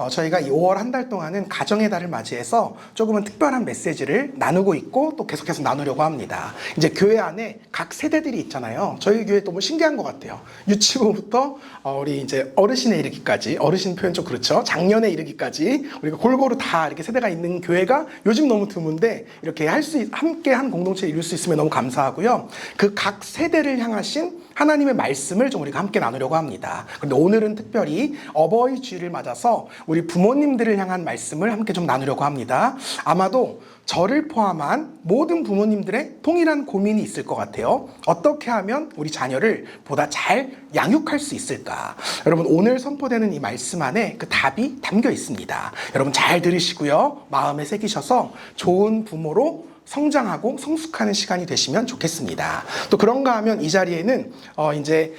저희가 이 5월 한 달 동안은 가정의 달을 맞이해서 조금은 특별한 메시지를 나누고 있고 또 계속해서 나누려고 합니다. 이제 교회 안에 각 세대들이 있잖아요. 저희 교회 너무 신기한 것 같아요. 유치부부터 우리 이제 어르신에 이르기까지, 어르신 표현 좀 그렇죠. 장년에 이르기까지 우리가 골고루 다 이렇게 세대가 있는 교회가 요즘 너무 드문데 이렇게 함께 한 공동체에 이룰 수 있으면 너무 감사하고요. 그 각 세대를 향하신 하나님의 말씀을 좀 우리가 함께 나누려고 합니다. 그런데 오늘은 특별히 어버이 주일을 맞아서 우리 부모님들을 향한 말씀을 함께 좀 나누려고 합니다. 아마도 저를 포함한 모든 부모님들의 동일한 고민이 있을 것 같아요. 어떻게 하면 우리 자녀를 보다 잘 양육할 수 있을까? 여러분, 오늘 선포되는 이 말씀 안에 그 답이 담겨 있습니다. 여러분 잘 들으시고요. 마음에 새기셔서 좋은 부모로 성장하고 성숙하는 시간이 되시면 좋겠습니다. 또 그런가 하면 이 자리에는 이제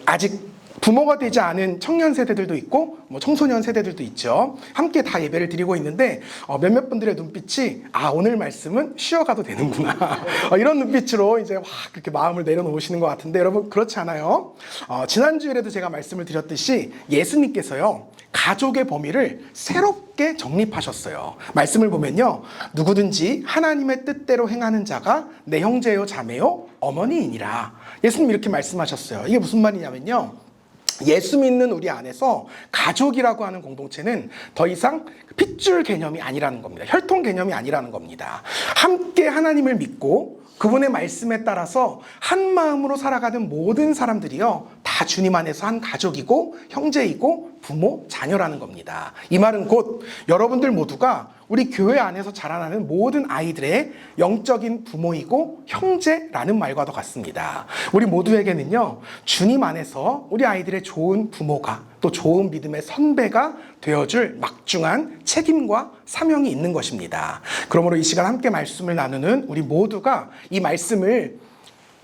아직 부모가 되지 않은 청년 세대들도 있고 청소년 세대들도 있죠. 함께 다 예배를 드리고 있는데 몇몇 분들의 눈빛이 오늘 말씀은 쉬어가도 되는구나 이런 눈빛으로 이제 확 그렇게 마음을 내려놓으시는 것 같은데, 여러분 그렇지 않아요? 지난주일에도 제가 말씀을 드렸듯이 예수님께서요 가족의 범위를 새롭게 정립하셨어요. 말씀을 보면요, 누구든지 하나님의 뜻대로 행하는 자가 내 형제요 자매요 어머니이니라. 예수님 이렇게 말씀하셨어요. 이게 무슨 말이냐면요, 예수 믿는 우리 안에서 가족이라고 하는 공동체는 더 이상 핏줄 개념이 아니라는 겁니다. 혈통 개념이 아니라는 겁니다. 함께 하나님을 믿고 그분의 말씀에 따라서 한 마음으로 살아가는 모든 사람들이요 다 주님 안에서 한 가족이고 형제이고 부모, 자녀라는 겁니다. 이 말은 곧 여러분들 모두가 우리 교회 안에서 자라나는 모든 아이들의 영적인 부모이고 형제라는 말과도 같습니다. 우리 모두에게는요 주님 안에서 우리 아이들의 좋은 부모가 또 좋은 믿음의 선배가 되어줄 막중한 책임과 사명이 있는 것입니다. 그러므로 이 시간 함께 말씀을 나누는 우리 모두가 이 말씀을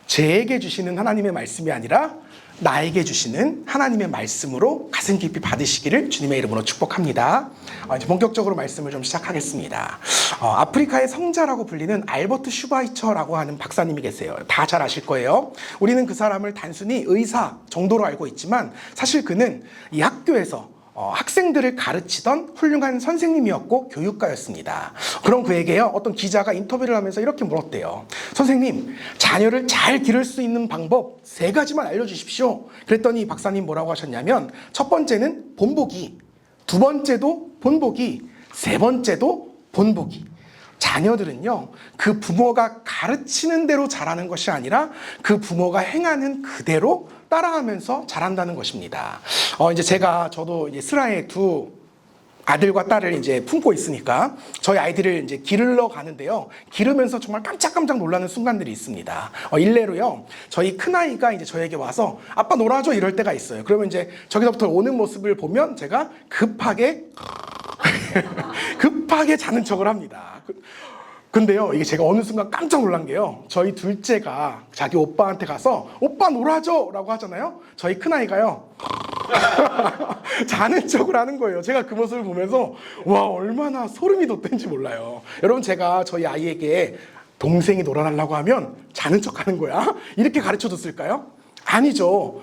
제게 주시는 하나님의 말씀이 아니라 나에게 주시는 하나님의 말씀으로 가슴 깊이 받으시기를 주님의 이름으로 축복합니다. 이제 본격적으로 말씀을 좀 시작하겠습니다. 아프리카의 성자라고 불리는 알버트 슈바이처라고 하는 박사님이 계세요. 다 잘 아실 거예요. 우리는 그 사람을 단순히 의사 정도로 알고 있지만 사실 그는 이 학교에서 학생들을 가르치던 훌륭한 선생님이었고 교육가였습니다. 그런 그에게요 어떤 기자가 인터뷰를 하면서 이렇게 물었대요. 선생님, 자녀를 잘 기를 수 있는 방법 3가지만 알려주십시오. 그랬더니 박사님 뭐라고 하셨냐면, 첫 번째는 본보기, 두 번째도 본보기, 세 번째도 본보기. 자녀들은요 그 부모가 가르치는 대로 자라는 것이 아니라 그 부모가 행하는 그대로 따라하면서 자란다는 것입니다. 이제 저도 이제 슬하의 2 아들과 딸을 이제 품고 있으니까 저희 아이들을 이제 기르러 가는데요, 기르면서 정말 깜짝깜짝 놀라는 순간들이 있습니다. 일례로요, 저희 큰아이가 이제 저에게 와서 아빠 놀아줘 이럴 때가 있어요. 그러면 이제 저기서부터 오는 모습을 보면 제가 급하게 자는 척을 합니다. 근데요, 이게 제가 어느 순간 깜짝 놀란 게요, 저희 둘째가 자기 오빠한테 가서 오빠 놀아줘 라고 하잖아요. 저희 큰아이가요 자는 척을 하는 거예요. 제가 그 모습을 보면서 와, 얼마나 소름이 돋던지 몰라요. 여러분, 제가 저희 아이에게 동생이 놀아달라고 하면 자는 척 하는 거야 이렇게 가르쳐 줬을까요? 아니죠.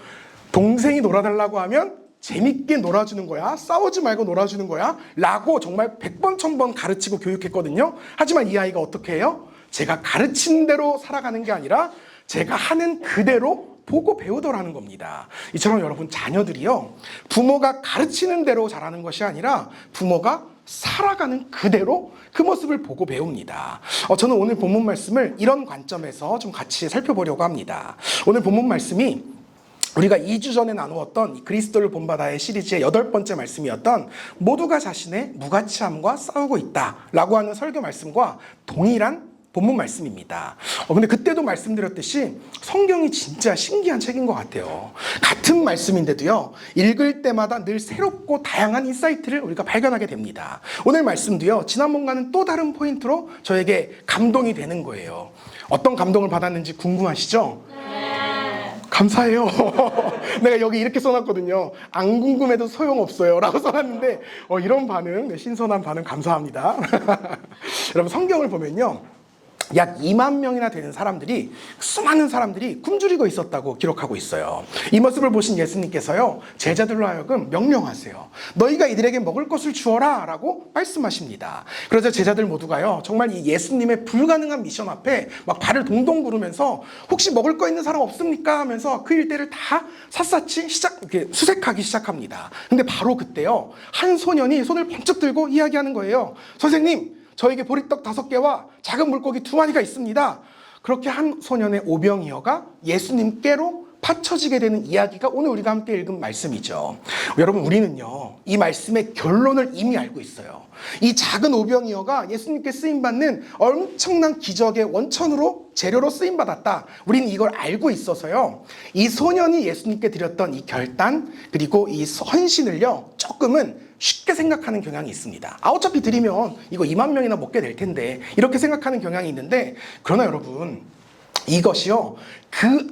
동생이 놀아달라고 하면 재밌게 놀아주는 거야, 싸우지 말고 놀아주는 거야 라고 정말 100번 1000번 가르치고 교육했거든요. 하지만 이 아이가 어떻게 해요? 제가 가르친 대로 살아가는 게 아니라 제가 하는 그대로 보고 배우더라는 겁니다. 이처럼 여러분, 자녀들이요 부모가 가르치는 대로 자라는 것이 아니라 부모가 살아가는 그대로 그 모습을 보고 배웁니다. 저는 오늘 본문 말씀을 이런 관점에서 좀 같이 살펴보려고 합니다. 오늘 본문 말씀이 우리가 2주 전에 나누었던 그리스도를 본받아의 시리즈의 8번째 말씀이었던 모두가 자신의 무가치함과 싸우고 있다라고 하는 설교 말씀과 동일한 본문 말씀입니다. 근데 그때도 말씀드렸듯이 성경이 진짜 신기한 책인 것 같아요. 같은 말씀인데도요 읽을 때마다 늘 새롭고 다양한 인사이트를 우리가 발견하게 됩니다. 오늘 말씀도요 지난번과는 또 다른 포인트로 저에게 감동이 되는 거예요. 어떤 감동을 받았는지 궁금하시죠? 감사해요. 내가 여기 이렇게 써놨거든요. 안 궁금해도 소용없어요 라고 써놨는데 이런 반응, 신선한 반응 감사합니다. 여러분, 성경을 보면요 약 2만 명이나 되는 사람들이, 수많은 사람들이 굶주리고 있었다고 기록하고 있어요. 이 모습을 보신 예수님께서요, 제자들로 하여금 명령하세요. 너희가 이들에게 먹을 것을 주어라 라고 말씀하십니다. 그러자 제자들 모두가요, 정말 이 예수님의 불가능한 미션 앞에 막 발을 동동 구르면서 혹시 먹을 거 있는 사람 없습니까? 하면서 그 일대를 다 샅샅이 이렇게 수색하기 시작합니다. 근데 바로 그때요, 한 소년이 손을 번쩍 들고 이야기하는 거예요. 선생님, 저에게 보리떡 5개와 작은 물고기 2마리가 있습니다. 그렇게 한 소년의 오병이어가 예수님께로 파쳐지게 되는 이야기가 오늘 우리가 함께 읽은 말씀이죠. 여러분, 우리는요, 이 말씀의 결론을 이미 알고 있어요. 이 작은 오병이어가 예수님께 쓰임받는 엄청난 기적의 원천으로, 재료로 쓰임받았다. 우리는 이걸 알고 있어서요, 이 소년이 예수님께 드렸던 이 결단, 그리고 이 헌신을요, 조금은 쉽게 생각하는 경향이 있습니다. 어차피 드리면 이거 2만 명이나 먹게 될 텐데, 이렇게 생각하는 경향이 있는데, 그러나 여러분, 이것이요, 그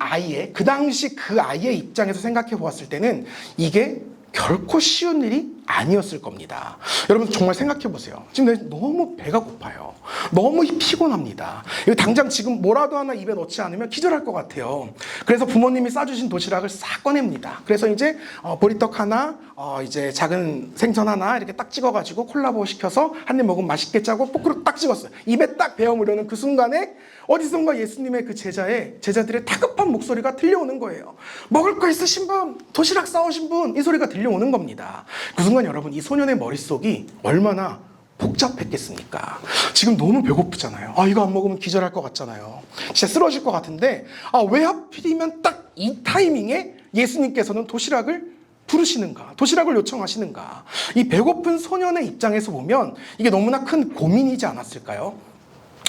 당시 그 아이의 입장에서 생각해 보았을 때는 이게 결코 쉬운 일이 아니었을 겁니다. 여러분, 정말 생각해 보세요. 지금 너무 배가 고파요. 너무 피곤합니다. 당장 지금 뭐라도 하나 입에 넣지 않으면 기절할 것 같아요. 그래서 부모님이 싸주신 도시락을 싹 꺼냅니다. 그래서 이제 보리떡 하나, 이제 작은 생선 하나 이렇게 딱 찍어가지고 콜라보 시켜서 한 입 먹으면 맛있겠지 하고 포크로 딱 찍었어요. 입에 딱 베어무려는 그 순간에 어디선가 예수님의 그 제자들의 다급한 목소리가 들려오는 거예요. 먹을 거 있으신 분, 도시락 싸오신 분, 이 소리가 들려오는 겁니다. 그 순간 여러분, 이 소년의 머릿속이 얼마나 복잡했겠습니까? 지금 너무 배고프잖아요. 이거 안 먹으면 기절할 것 같잖아요. 진짜 쓰러질 것 같은데, 왜 하필이면 딱 이 타이밍에 예수님께서는 도시락을 부르시는가, 도시락을 요청하시는가. 이 배고픈 소년의 입장에서 보면 이게 너무나 큰 고민이지 않았을까요?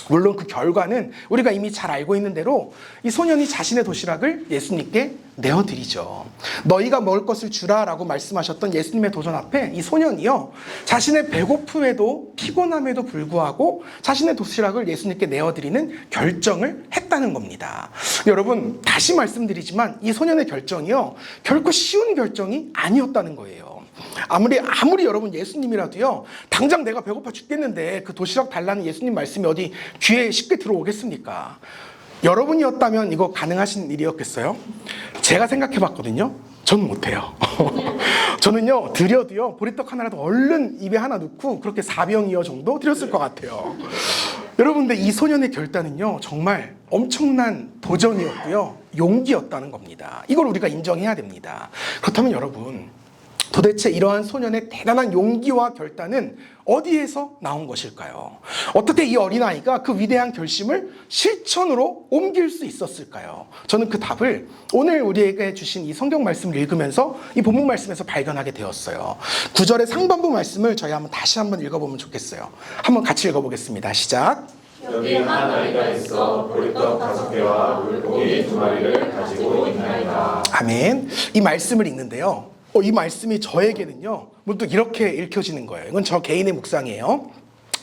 물론 그 결과는 우리가 이미 잘 알고 있는 대로 이 소년이 자신의 도시락을 예수님께 내어드리죠. 너희가 먹을 것을 주라 라고 말씀하셨던 예수님의 도전 앞에 이 소년이요, 자신의 배고픔에도 피곤함에도 불구하고 자신의 도시락을 예수님께 내어드리는 결정을 했다는 겁니다. 여러분, 다시 말씀드리지만 이 소년의 결정이요, 결코 쉬운 결정이 아니었다는 거예요. 아무리 여러분 예수님이라도요, 당장 내가 배고파 죽겠는데 그 도시락 달라는 예수님 말씀이 어디 귀에 쉽게 들어오겠습니까? 여러분이었다면 이거 가능하신 일이었겠어요? 제가 생각해 봤거든요. 저는 못해요. 저는요, 드려도요, 보리떡 하나라도 얼른 입에 하나 넣고 그렇게 4병이어 정도 드렸을 것 같아요. 여러분, 근데 이 소년의 결단은요, 정말 엄청난 도전이었고요, 용기였다는 겁니다. 이걸 우리가 인정해야 됩니다. 그렇다면 여러분, 도대체 이러한 소년의 대단한 용기와 결단은 어디에서 나온 것일까요? 어떻게 이 어린아이가 그 위대한 결심을 실천으로 옮길 수 있었을까요? 저는 그 답을 오늘 우리에게 주신 이 성경 말씀을 읽으면서 이 본문 말씀에서 발견하게 되었어요. 9절의 상반부 말씀을 저희 다시 한번 읽어보면 좋겠어요. 한번 같이 읽어보겠습니다. 시작. 여기 한 아이가 있어 보리떡 5개와 물고기 2마리를 가지고 있나이다. 아멘. 이 말씀을 읽는데요, 이 말씀이 저에게는요, 문득 이렇게 읽혀지는 거예요. 이건 저 개인의 묵상이에요.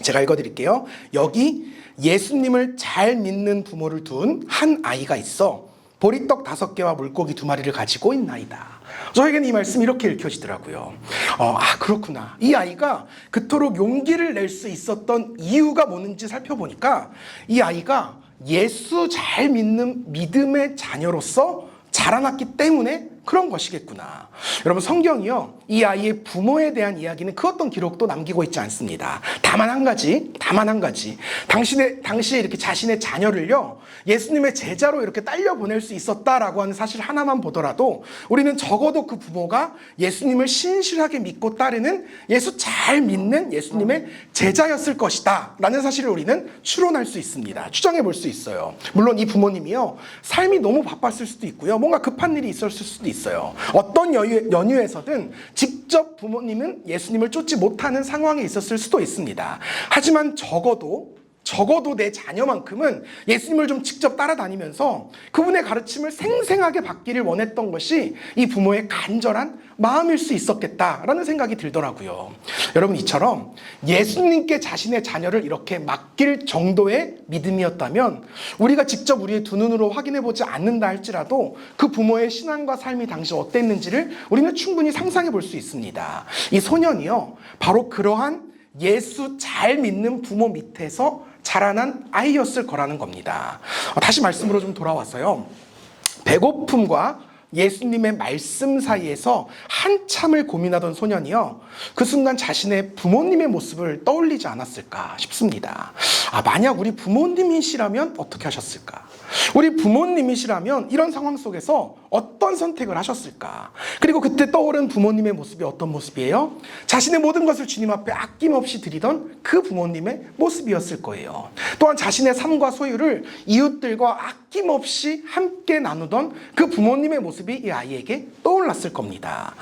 제가 읽어드릴게요. 여기 예수님을 잘 믿는 부모를 둔 한 아이가 있어 보리떡 5개와 물고기 2마리를 가지고 있나이다. 저에게는 이 말씀이 이렇게 읽혀지더라고요. 그렇구나. 이 아이가 그토록 용기를 낼 수 있었던 이유가 뭐는지 살펴보니까 이 아이가 예수 잘 믿는 믿음의 자녀로서 자라났기 때문에 그런 것이겠구나. 여러분, 성경이요, 이 아이의 부모에 대한 이야기는 그 어떤 기록도 남기고 있지 않습니다. 다만 한 가지, 당시에 이렇게 자신의 자녀를요, 예수님의 제자로 이렇게 딸려 보낼 수 있었다라고 하는 사실 하나만 보더라도 우리는 적어도 그 부모가 예수님을 신실하게 믿고 따르는 예수 잘 믿는 예수님의 제자였을 것이다 라는 사실을 우리는 추론할 수 있습니다. 추정해 볼 수 있어요. 물론 이 부모님이요, 삶이 너무 바빴을 수도 있고요, 뭔가 급한 일이 있었을 수도 있어요. 어떤 연유에서든 직접 부모님은 예수님을 쫓지 못하는 상황에 있었을 수도 있습니다. 하지만 적어도 내 자녀만큼은 예수님을 좀 직접 따라다니면서 그분의 가르침을 생생하게 받기를 원했던 것이 이 부모의 간절한 마음일 수 있었겠다라는 생각이 들더라고요. 여러분, 이처럼 예수님께 자신의 자녀를 이렇게 맡길 정도의 믿음이었다면 우리가 직접 우리의 두 눈으로 확인해 보지 않는다 할지라도 그 부모의 신앙과 삶이 당시 어땠는지를 우리는 충분히 상상해 볼 수 있습니다. 이 소년이요, 바로 그러한 예수 잘 믿는 부모 밑에서 자라난 아이였을 거라는 겁니다. 다시 말씀으로 좀 돌아와서요. 배고픔과 예수님의 말씀 사이에서 한참을 고민하던 소년이요. 그 순간 자신의 부모님의 모습을 떠올리지 않았을까 싶습니다. 만약 우리 부모님이시라면 어떻게 하셨을까? 우리 부모님이시라면 이런 상황 속에서 어떤 선택을 하셨을까? 그리고 그때 떠오른 부모님의 모습이 어떤 모습이에요? 자신의 모든 것을 주님 앞에 아낌없이 드리던 그 부모님의 모습이었을 거예요. 또한 자신의 삶과 소유를 이웃들과 아낌없이 함께 나누던 그 부모님의 모습이 이 아이에게 떠올랐을 겁니다.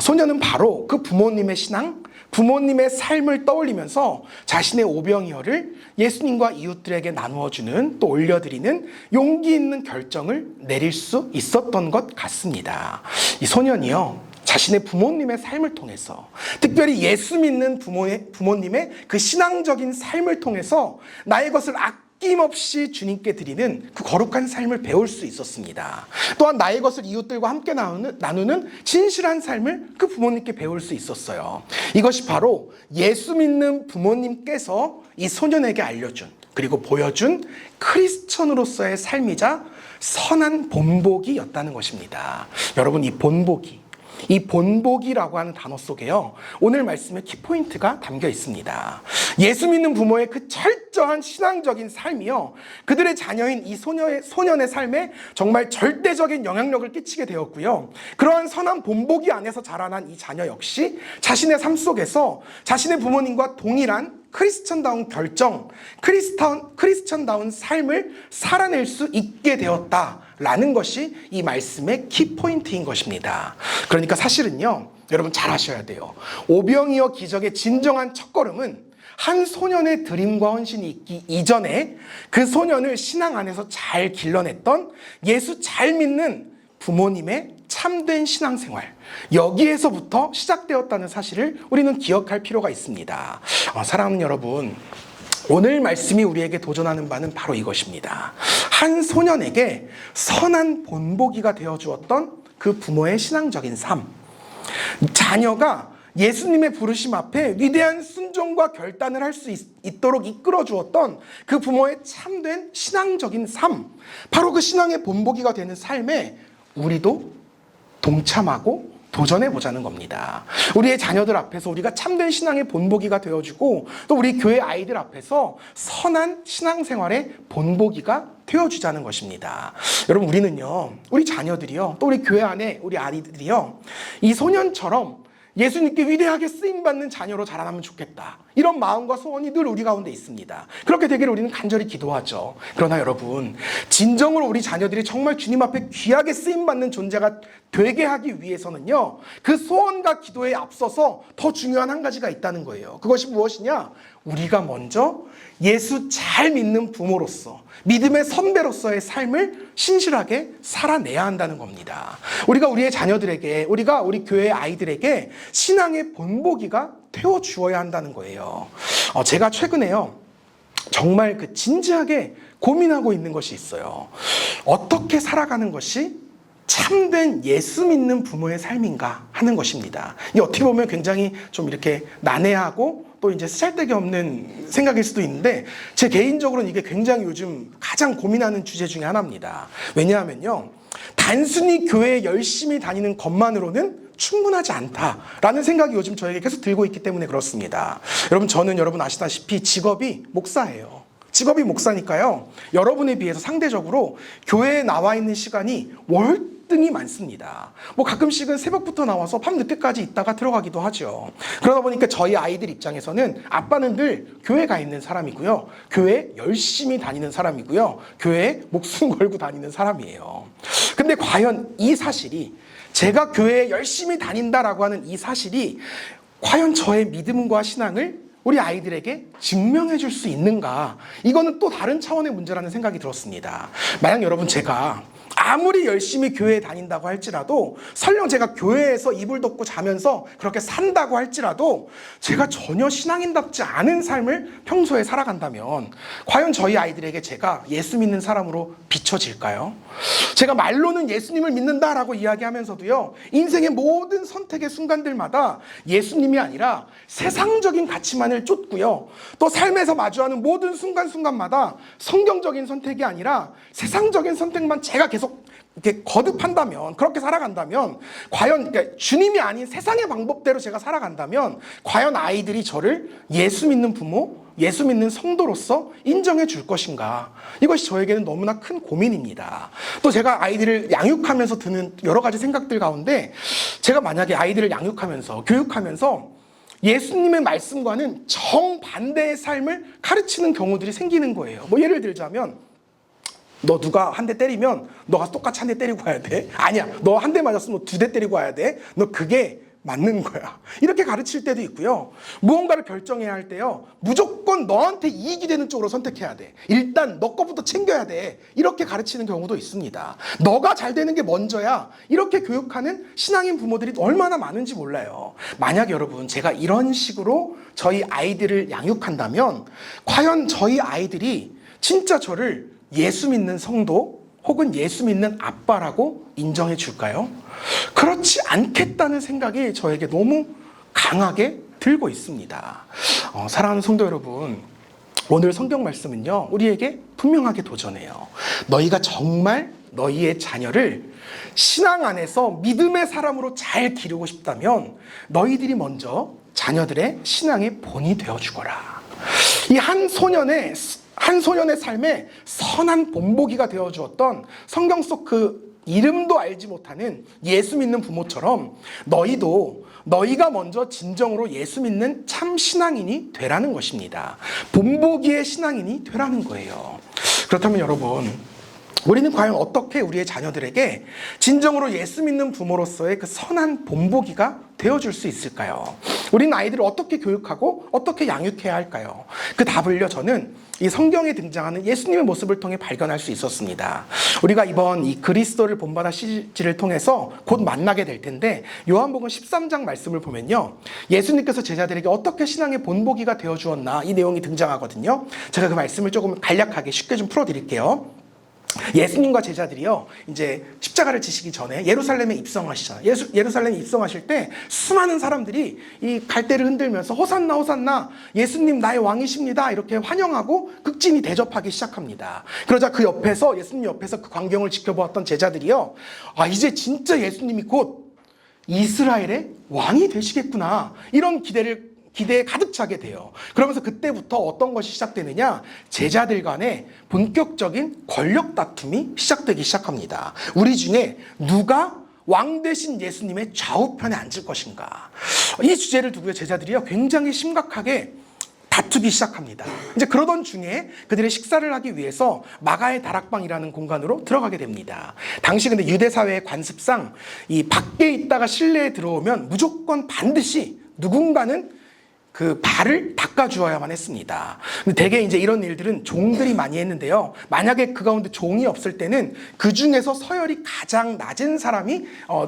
소년은 바로 그 부모님의 신앙, 부모님의 삶을 떠올리면서 자신의 오병이어를 예수님과 이웃들에게 나누어주는, 또 올려드리는 용기 있는 결정을 내릴 수 있었던 것 같습니다. 이 소년이요, 자신의 부모님의 삶을 통해서, 특별히 예수 믿는 부모님의 그 신앙적인 삶을 통해서 나의 것을 아낌없이 주님께 드리는 그 거룩한 삶을 배울 수 있었습니다. 또한 나의 것을 이웃들과 함께 나누는 진실한 삶을 그 부모님께 배울 수 있었어요. 이것이 바로 예수 믿는 부모님께서 이 소년에게 알려준, 그리고 보여준 크리스천으로서의 삶이자 선한 본보기였다는 것입니다. 여러분, 이 본보기라고 하는 단어 속에요, 오늘 말씀의 키포인트가 담겨 있습니다. 예수 믿는 부모의 그 철저한 신앙적인 삶이요, 그들의 자녀인 이 소년의 삶에 정말 절대적인 영향력을 끼치게 되었고요. 그러한 선한 본보기 안에서 자라난 이 자녀 역시 자신의 삶 속에서 자신의 부모님과 동일한 크리스천다운 결정, 크리스천다운 삶을 살아낼 수 있게 되었다라는 것이 이 말씀의 키포인트인 것입니다. 그러니까 사실은요, 여러분 잘 아셔야 돼요. 오병이어 기적의 진정한 첫걸음은 한 소년의 드림과 헌신이 있기 이전에 그 소년을 신앙 안에서 잘 길러냈던 예수 잘 믿는 부모님의 참된 신앙생활, 여기에서부터 시작되었다는 사실을 우리는 기억할 필요가 있습니다. 사랑하는 여러분, 오늘 말씀이 우리에게 도전하는 바는 바로 이것입니다. 한 소년에게 선한 본보기가 되어주었던 그 부모의 신앙적인 삶, 자녀가 예수님의 부르심 앞에 위대한 순종과 결단을 할 수 있도록 이끌어 주었던 그 부모의 참된 신앙적인 삶, 바로 그 신앙의 본보기가 되는 삶에 우리도 동참하고 도전해보자는 겁니다. 우리의 자녀들 앞에서 우리가 참된 신앙의 본보기가 되어주고, 또 우리 교회 아이들 앞에서 선한 신앙생활의 본보기가 되어주자는 것입니다. 여러분, 우리는요, 우리 자녀들이요, 또 우리 교회 안에 우리 아이들이요, 이 소년처럼 예수님께 위대하게 쓰임받는 자녀로 자라나면 좋겠다, 이런 마음과 소원이 늘 우리 가운데 있습니다. 그렇게 되기를 우리는 간절히 기도하죠. 그러나 여러분, 진정으로 우리 자녀들이 정말 주님 앞에 귀하게 쓰임받는 존재가 되게 하기 위해서는요, 그 소원과 기도에 앞서서 더 중요한 한 가지가 있다는 거예요. 그것이 무엇이냐? 우리가 먼저 예수 잘 믿는 부모로서, 믿음의 선배로서의 삶을 신실하게 살아내야 한다는 겁니다. 우리가 우리의 자녀들에게, 우리가 우리 교회 아이들에게 신앙의 본보기가 되어주어야 한다는 거예요. 제가 최근에요, 정말 진지하게 고민하고 있는 것이 있어요. 어떻게 살아가는 것이 참된 예수 믿는 부모의 삶인가 하는 것입니다. 이 어떻게 보면 굉장히 좀 이렇게 난해하고 또 이제 쓰잘데기 없는 생각일 수도 있는데, 제 개인적으로는 이게 굉장히 요즘 가장 고민하는 주제 중에 하나입니다. 왜냐하면요, 단순히 교회에 열심히 다니는 것만으로는 충분하지 않다라는 생각이 요즘 저에게 계속 들고 있기 때문에 그렇습니다. 저는 여러분 아시다시피 직업이 목사예요. 직업이 목사니까요, 여러분에 비해서 상대적으로 교회에 나와 있는 시간이 월등히 많습니다. 가끔씩은 새벽부터 나와서 밤늦게까지 있다가 들어가기도 하죠. 그러다 보니까 저희 아이들 입장에서는 아빠는 늘 교회 가 있는 사람이고요, 교회 열심히 다니는 사람이고요, 교회에 목숨 걸고 다니는 사람이에요. 근데 과연 이 사실이, 제가 교회에 열심히 다닌다라고 하는 이 사실이 과연 저의 믿음과 신앙을 우리 아이들에게 증명해 줄 수 있는가? 이거는 또 다른 차원의 문제라는 생각이 들었습니다. 만약 여러분, 제가 아무리 열심히 교회에 다닌다고 할지라도, 설령 제가 교회에서 이불 덮고 자면서 그렇게 산다고 할지라도 제가 전혀 신앙인답지 않은 삶을 평소에 살아간다면 과연 저희 아이들에게 제가 예수 믿는 사람으로 비춰질까요? 제가 말로는 예수님을 믿는다라고 이야기하면서도요, 인생의 모든 선택의 순간들마다 예수님이 아니라 세상적인 가치만을 쫓고요, 또 삶에서 마주하는 모든 순간순간마다 성경적인 선택이 아니라 세상적인 선택만 제가 계속 이렇게 거듭한다면, 그렇게 살아간다면, 과연 그러니까 주님이 아닌 세상의 방법대로 제가 살아간다면 과연 아이들이 저를 예수 믿는 부모, 예수 믿는 성도로서 인정해 줄 것인가? 이것이 저에게는 너무나 큰 고민입니다. 또 제가 아이들을 양육하면서 드는 여러 가지 생각들 가운데, 제가 만약에 아이들을 양육하면서, 교육하면서 예수님의 말씀과는 정반대의 삶을 가르치는 경우들이 생기는 거예요. 뭐 예를 들자면, 너 누가 한 대 때리면 너가 똑같이 한 대 때리고 와야 돼. 아니야, 너 한 대 맞았으면 2대 때리고 와야 돼. 너 그게 맞는 거야. 이렇게 가르칠 때도 있고요. 무언가를 결정해야 할 때요, 무조건 너한테 이익이 되는 쪽으로 선택해야 돼. 일단 너 거부터 챙겨야 돼. 이렇게 가르치는 경우도 있습니다. 너가 잘 되는 게 먼저야. 이렇게 교육하는 신앙인 부모들이 얼마나 많은지 몰라요. 만약 여러분, 제가 이런 식으로 저희 아이들을 양육한다면 과연 저희 아이들이 진짜 저를 예수 믿는 성도 혹은 예수 믿는 아빠라고 인정해 줄까요? 그렇지 않겠다는 생각이 저에게 너무 강하게 들고 있습니다. 사랑하는 성도 여러분, 오늘 성경 말씀은요, 우리에게 분명하게 도전해요. 너희가 정말 너희의 자녀를 신앙 안에서 믿음의 사람으로 잘 기르고 싶다면 너희들이 먼저 자녀들의 신앙의 본이 되어주거라. 이 한 소년의 삶에 선한 본보기가 되어주었던 성경 속 그 이름도 알지 못하는 예수 믿는 부모처럼 너희도 너희가 먼저 진정으로 예수 믿는 참 신앙인이 되라는 것입니다. 본보기의 신앙인이 되라는 거예요. 그렇다면 여러분, 우리는 과연 어떻게 우리의 자녀들에게 진정으로 예수 믿는 부모로서의 그 선한 본보기가 되어줄 수 있을까요? 우리는 아이들을 어떻게 교육하고 어떻게 양육해야 할까요? 그 답을요, 저는 이 성경에 등장하는 예수님의 모습을 통해 발견할 수 있었습니다. 우리가 이번 이 그리스도를 본받아 시리즈를 통해서 곧 만나게 될 텐데, 요한복음 13장 말씀을 보면요, 예수님께서 제자들에게 어떻게 신앙의 본보기가 되어주었나, 이 내용이 등장하거든요. 제가 그 말씀을 조금 간략하게 쉽게 좀 풀어드릴게요. 예수님과 제자들이요, 이제 십자가를 지시기 전에 예루살렘에 입성하시잖아요. 예루살렘에 입성하실 때 수많은 사람들이 이 갈대를 흔들면서 호산나 호산나 예수님 나의 왕이십니다 이렇게 환영하고 극진히 대접하기 시작합니다. 그러자 그 옆에서, 예수님 옆에서 그 광경을 지켜보았던 제자들이요, 아, 이제 진짜 예수님이 곧 이스라엘의 왕이 되시겠구나, 이런 기대에 가득 차게 돼요. 그러면서 그때부터 어떤 것이 시작되느냐, 제자들 간의 본격적인 권력 다툼이 시작되기 시작합니다. 우리 중에 누가 왕 되신 예수님의 좌우편에 앉을 것인가, 이 주제를 두고 제자들이요, 굉장히 심각하게 다투기 시작합니다. 이제 그러던 중에 그들의 식사를 하기 위해서 마가의 다락방이라는 공간으로 들어가게 됩니다. 당시 근데 유대 사회의 관습상 이 밖에 있다가 실내에 들어오면 무조건 반드시 누군가는 그 발을 닦아주어야만 했습니다. 근데 대개 이제 이런 일들은 종들이 많이 했는데요, 만약에 그 가운데 종이 없을 때는 그 중에서 서열이 가장 낮은 사람이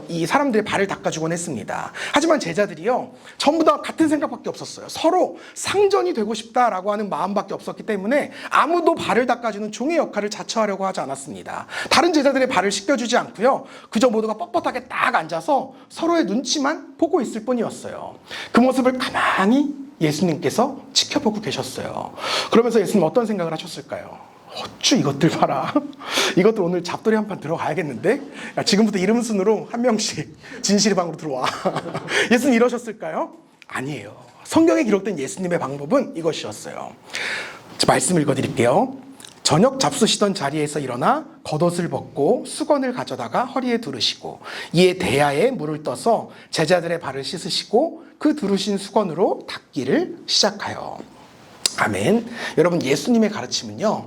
이 사람들의 발을 닦아주곤 했습니다. 하지만 제자들이요, 전부 다 같은 생각밖에 없었어요. 서로 상전이 되고 싶다라고 하는 마음밖에 없었기 때문에 아무도 발을 닦아주는 종의 역할을 자처하려고 하지 않았습니다. 다른 제자들의 발을 씻겨주지 않고요, 그저 모두가 뻣뻣하게 딱 앉아서 서로의 눈치만 보고 있을 뿐이었어요. 그 모습을 가만히 예수님께서 지켜보고 계셨어요. 그러면서 예수님 어떤 생각을 하셨을까요? 어쭈 이것들 봐라. 이것들 오늘 잡돌이 한 판 들어가야겠는데? 야, 지금부터 이름 순으로 한 명씩 진실의 방으로 들어와. 예수님 이러셨을까요? 아니에요. 성경에 기록된 예수님의 방법은 이것이었어요. 말씀 읽어드릴게요. 저녁 잡수시던 자리에서 일어나 겉옷을 벗고 수건을 가져다가 허리에 두르시고 이에 대야에 물을 떠서 제자들의 발을 씻으시고 그 두르신 수건으로 닦기를 시작하여. 아멘. 여러분, 예수님의 가르침은요,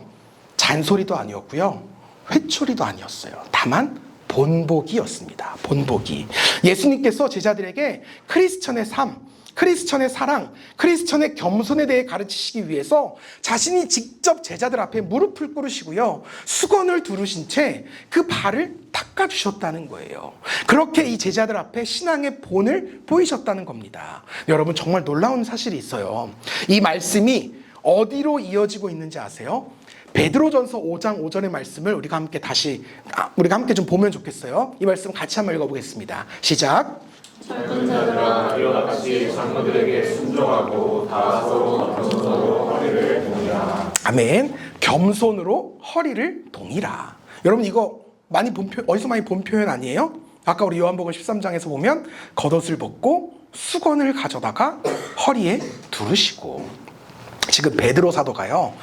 잔소리도 아니었고요, 회초리도 아니었어요. 다만 본보기였습니다. 본보기. 예수님께서 제자들에게 크리스천의 삶, 크리스천의 사랑, 크리스천의 겸손에 대해 가르치시기 위해서 자신이 직접 제자들 앞에 무릎을 꿇으시고요, 수건을 두르신 채 그 발을 닦아주셨다는 거예요. 그렇게 이 제자들 앞에 신앙의 본을 보이셨다는 겁니다. 여러분, 정말 놀라운 사실이 있어요. 이 말씀이 어디로 이어지고 있는지 아세요? 베드로전서 5장 5절의 말씀을 우리가 함께 좀 보면 좋겠어요. 이 말씀 같이 한번 읽어보겠습니다. 시작. 젊은 자들아 이와 같이 장로들에게 순종하고 다 서로 겸손으로 허리를 동이라. 아멘. 겸손으로 허리를 동이라. 여러분, 이거 어디서 많이 본 표현 아니에요? 아까 우리 요한복음 13장에서 보면 겉옷을 벗고 수건을 가져다가 허리에 두르시고, 지금 베드로 사도가요,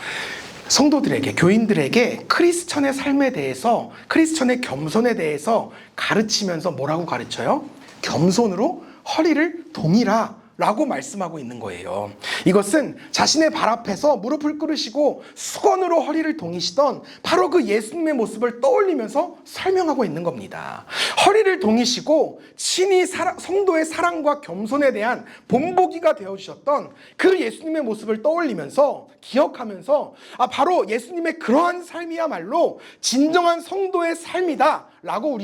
성도들에게, 교인들에게 크리스천의 삶에 대해서, 크리스천의 겸손에 대해서 가르치면서 뭐라고 가르쳐요? 겸손으로 허리를 동이라 라고 말씀하고 있는 거예요. 이것은 자신의 발 앞에서 무릎을 꿇으시고 수건으로 허리를 동이시던 바로 그 예수님의 모습을 떠올리면서 설명하고 있는 겁니다. 허리를 동이시고 친히 성도의 사랑과 겸손에 대한 본보기가 되어주셨던 그 예수님의 모습을 떠올리면서, 기억하면서, 바로 예수님의 그러한 삶이야말로 진정한 성도의 삶이다 라고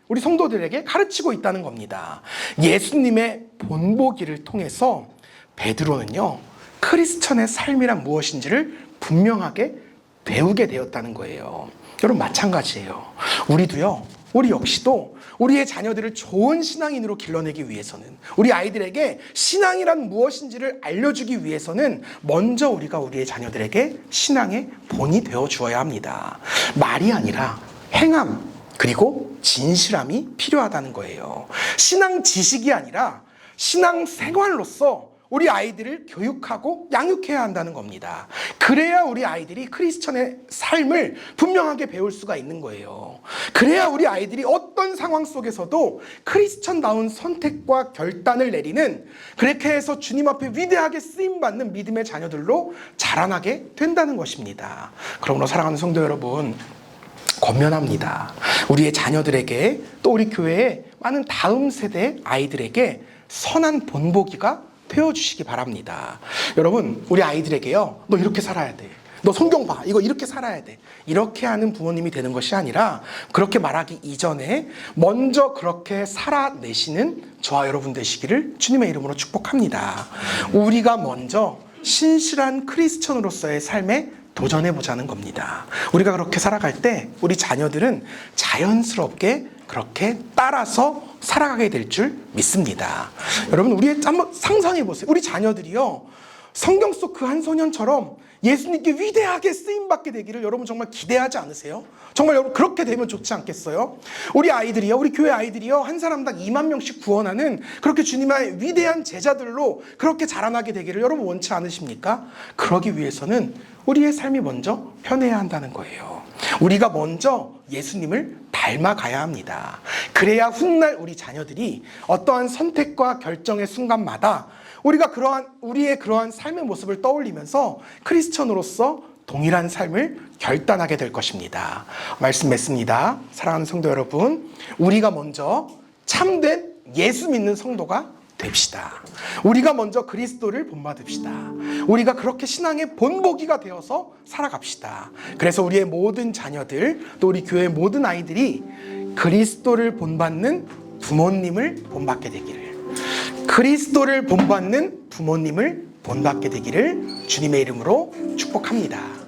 우리 성도들에게 가르치고 있다는 겁니다. 예수님의 본보기를 통해서 베드로는요, 크리스천의 삶이란 무엇인지를 분명하게 배우게 되었다는 거예요. 여러분, 마찬가지예요. 우리 역시도 우리의 자녀들을 좋은 신앙인으로 길러내기 위해서는, 우리 아이들에게 신앙이란 무엇인지를 알려주기 위해서는 먼저 우리가 우리의 자녀들에게 신앙의 본이 되어 주어야 합니다. 말이 아니라 행함, 그리고 진실함이 필요하다는 거예요. 신앙 지식이 아니라 신앙 생활로서 우리 아이들을 교육하고 양육해야 한다는 겁니다. 그래야 우리 아이들이 크리스천의 삶을 분명하게 배울 수가 있는 거예요. 그래야 우리 아이들이 어떤 상황 속에서도 크리스천다운 선택과 결단을 내리는, 그렇게 해서 주님 앞에 위대하게 쓰임받는 믿음의 자녀들로 자라나게 된다는 것입니다. 그러므로 사랑하는 성도 여러분, 권면합니다. 우리의 자녀들에게, 또 우리 교회의 많은 다음 세대 아이들에게 선한 본보기가 되어주시기 바랍니다. 여러분, 우리 아이들에게요, 너 이렇게 살아야 돼, 너 성경 봐, 이거 이렇게 살아야 돼, 이렇게 하는 부모님이 되는 것이 아니라, 그렇게 말하기 이전에 먼저 그렇게 살아내시는 저와 여러분 되시기를 주님의 이름으로 축복합니다. 우리가 먼저 신실한 크리스천으로서의 삶에 도전해보자는 겁니다. 우리가 그렇게 살아갈 때 우리 자녀들은 자연스럽게 그렇게 따라서 살아가게 될 줄 믿습니다. 여러분, 한번 상상해보세요. 우리 자녀들이요, 성경 속 그 한 소년처럼 예수님께 위대하게 쓰임받게 되기를 여러분 정말 기대하지 않으세요? 정말 여러분, 그렇게 되면 좋지 않겠어요? 우리 아이들이요, 우리 교회 아이들이요, 한 사람당 2만 명씩 구원하는 그렇게 주님의 위대한 제자들로 그렇게 자라나게 되기를 여러분 원치 않으십니까? 그러기 위해서는 우리의 삶이 먼저 편해야 한다는 거예요. 우리가 먼저 예수님을 닮아가야 합니다. 그래야 훗날 우리 자녀들이 어떠한 선택과 결정의 순간마다 우리의 그러한 삶의 모습을 떠올리면서 크리스천으로서 동일한 삶을 결단하게 될 것입니다. 말씀 맺습니다. 사랑하는 성도 여러분, 우리가 먼저 참된 예수 믿는 성도가 됩시다. 우리가 먼저 그리스도를 본받읍시다. 우리가 그렇게 신앙의 본보기가 되어서 살아갑시다. 그래서 우리의 모든 자녀들, 또 우리 교회의 모든 아이들이 그리스도를 본받는 부모님을 본받게 되기를, 그리스도를 본받는 부모님을 본받게 되기를 주님의 이름으로 축복합니다.